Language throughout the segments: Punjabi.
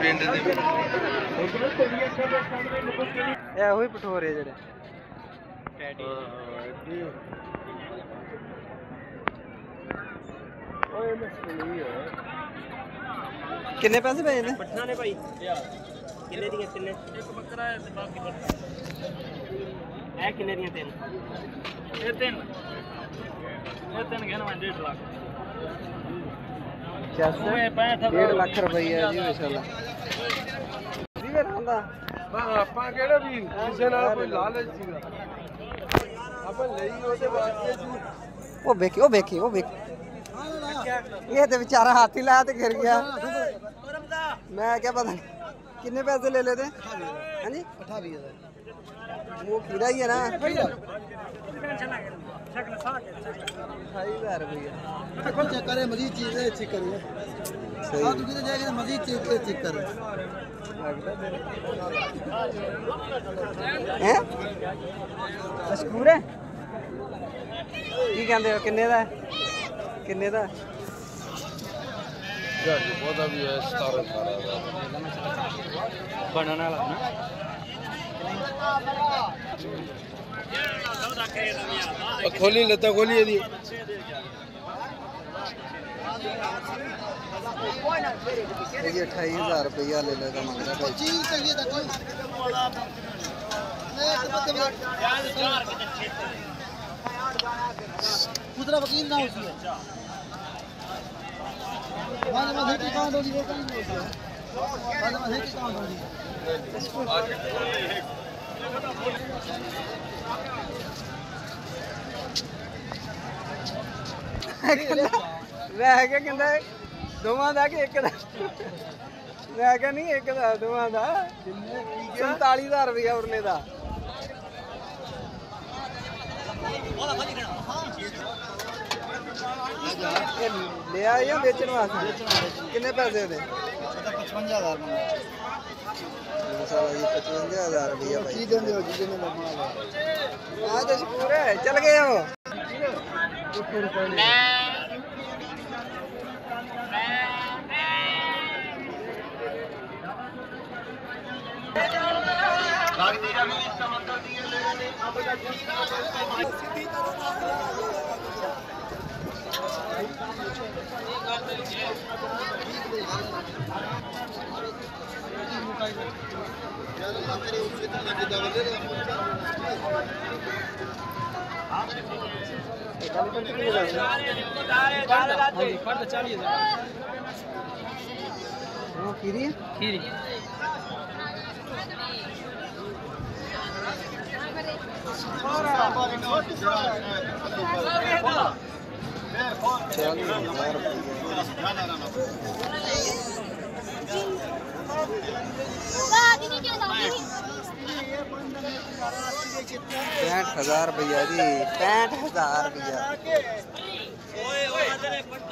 ਪਿੰਡ ਦੇ ਵਿੱਚ ਇਹ ਉਹੀ ਪਠੋਰੇ ਜਿਹੜੇ ਕਿੰਨੇ ਪੈਸੇ ਪਏ ਨੇ ਪੱਠਾ ਨੇ ਭਾਈ ਕਿੰਨੇ ਦੀਆਂ ਕਿੰਨੇ ਇੱਕ ਬੱਕਰਾ ਹੈ ਤੇ ਬਾਕੀ ਇਹ ਕਿੰਨੇ ਦੀਆਂ ਤਿੰਨ ਇਹ ਤਿੰਨ घेना 1.5 लाख चेस 1.5 लाख रुपया जी माशाल्लाह जी रहंदा ਆਪਾਂ ਕਿਹੜਾ ਵੀ ਕਿਸੇ ਨਾਲ ਕੋਈ ਲਾਲਚ ਸੀਗਾ ਆਪਾਂ ਲਈ ਉਹਦੇ ਵਾਸਤੇ ਸੀ ਉਹ ਵੇਖੀ ये तो बेचारा हाथ ही लाया तो गिर गया मैं क्या पता कितने पैसे ले लेते हाँ जी 28,000 वो खीरा ही है ना 28,000 रुपया चेक करे मजीद चीज चेक करिए हां तू किधर जाएगा मजीद चीज चेक कर हैं मशहूर है की कहंदे हो किन्ने दा ਯਾਰ ਉਹਦਾ ਵੀ ਹੈ 17-18 ਬਣਨ ਵਾਲਾ ਨਾ ਖੋਲੀ ਲੱਤਾਂ ਖੋਲੀ ਇਹਦੀ ये 28,000 रुपया ले लेगा मंगरा भाई चीज चाहिए था खुदरा वकील ना होती है बाद में की काउंट होगी वो कहीं नहीं होती बाद में की काउंट होगी मैं क्या कहता है दोवां दा कि एक दा मैं क्या नहीं एक दा दोवां दा 47,000 रुपया उड़ने दा ले आए या बेचने वास्ते कितने पैसे दे 55,000 55,000 रुपया भाई की देंगे हो जितने लगना आज तो शुक्र है चल गए हो खीरी ₹65,000 रुपया जी 65,000 रुपया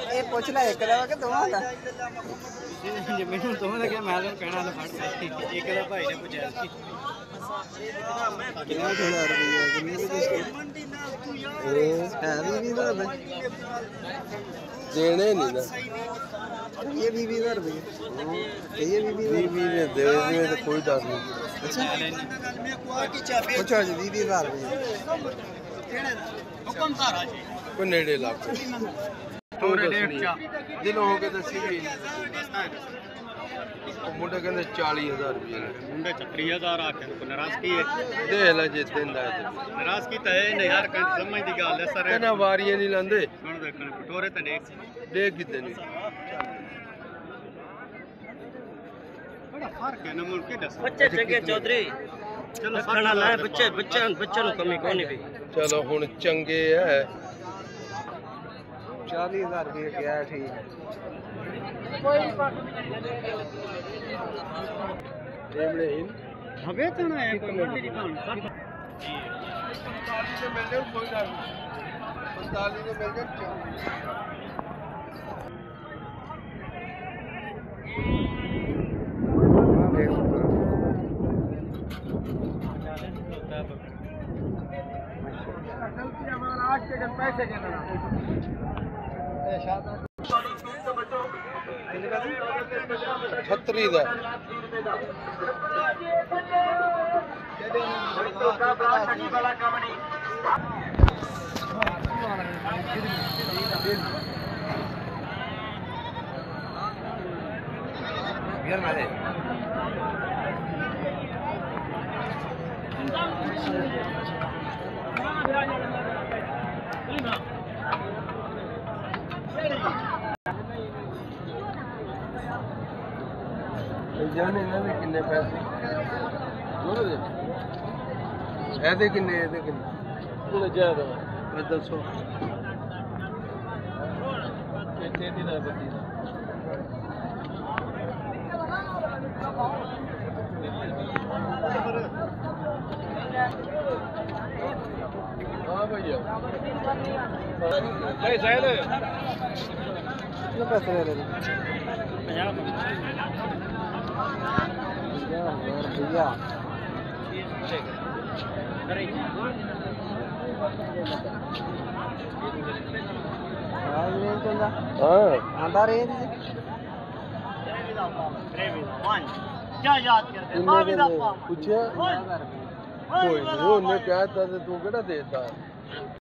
ये पूछ ला एक दा कि दोवां दा ਜੇ ਮੈਨੂੰ ਤੋਂ ਲੱਗਿਆ ਮੈਂ ਤਾਂ ਕਹਿਣਾ ਲੈ ਫੜ ਇੱਕ ਦਾ ਭਾਈ ਨੇ ਪੁੱਛਿਆ ਸੀ 65,000 रुपया कितने है भी ना ਦੇਣੇ ਨਹੀਂ ਨਾ ये 20,000 रुपया ये 20 ਨੇ ਦੇ ਦੇ ਕੋਈ ਡਰ ਨਹੀਂ अच्छा जी 20,000 रुपया ਹੁਕਮਦਾਰ ਆ ਜੀ ਕੋਈ ਨੇੜੇ ਲੱਗ ਤੋਰੇ ਡੇਟ ਚਾ ਦਿਲੋਂ ਹੋ ਕੇ ਦੱਸੀ ਵੀ ਉਹ ਮੁੰਡੇ ਕਹਿੰਦੇ 40,000 ਰੁਪਏ ਮੁੰਡੇ 30,000 ਆਖਣ ਕੋ ਨਾਰਾਜ਼ਗੀ ਹੈ ਦੇਖ ਲੈ ਜੇ ਦਿੰਦਾ ਹੈ ਨਾਰਾਜ਼ਗੀ ਤਾਂ ਹੈ ਨਹੀਂ ਯਾਰ ਕੰਨ ਸਮਝ ਦੀ ਗੱਲ ਹੈ ਸਰ ਇਹਨਾਂ ਵਾਰੀਆਂ ਨਹੀਂ ਲਾਂਦੇ ਸੁਣ ਦੇਖਣ ਪਟੋਰੇ ਤਾਂ ਦੇਖ ਦੇਖ ਕਿਤੇ ਨਹੀਂ ਬੜਾ ਫਰਕ ਹੈ ਨਾ ਮੁੜ ਕੇ ਦੱਸ ਬੱਚੇ ਚੰਗੇ ਚੌਧਰੀ ਚਲੋ ਖਾਣਾ ਲਾਏ ਬੱਚਿਆਂ ਨੂੰ ਕਮੀ ਕੋਈ ਨਹੀਂ ਵੀ ਚਲੋ ਹੁਣ ਚੰਗੇ ਹੈ 40,000 रुपया क्या है ठीक है ਹਵੇ ਤਾਂ ਨਾ ਹੈ ਕੋਈ ਮੰਡੀ ਦੀ ਭਾਣ 45 ਦੇ ਮਿਲ ਜਾਣ ਕੋਈ ਡਰ ਨਹੀਂ 45 ਦੇ ਮਿਲ ਜਾਣ ਕਿੰਨੇ ਪੈਸੇ 38 ਦਾ ਯਾਰ ਮੈਂ ਜਾਨੇ ਇਹਨਾਂ ਦੇ ਕਿੰਨੇ ਪੈਸੇ ਉਹਦੇ ਇਹਦੇ ਕਿੰਨੇ ਹੁਣ ਜ਼ਿਆਦਾ ਮੈਂ ਦੱਸੋ ਇੱਥੇ ਦੀ ਨਾ ਬੱਤੀ हाँ भैया नहीं सही ले कितने पैसे ले रहे 50 भैया रेंज चलता हाँ आंदा रेंज क्या याद करते पूछे कोई नहीं उन्हें क्या था तू केड़ा देता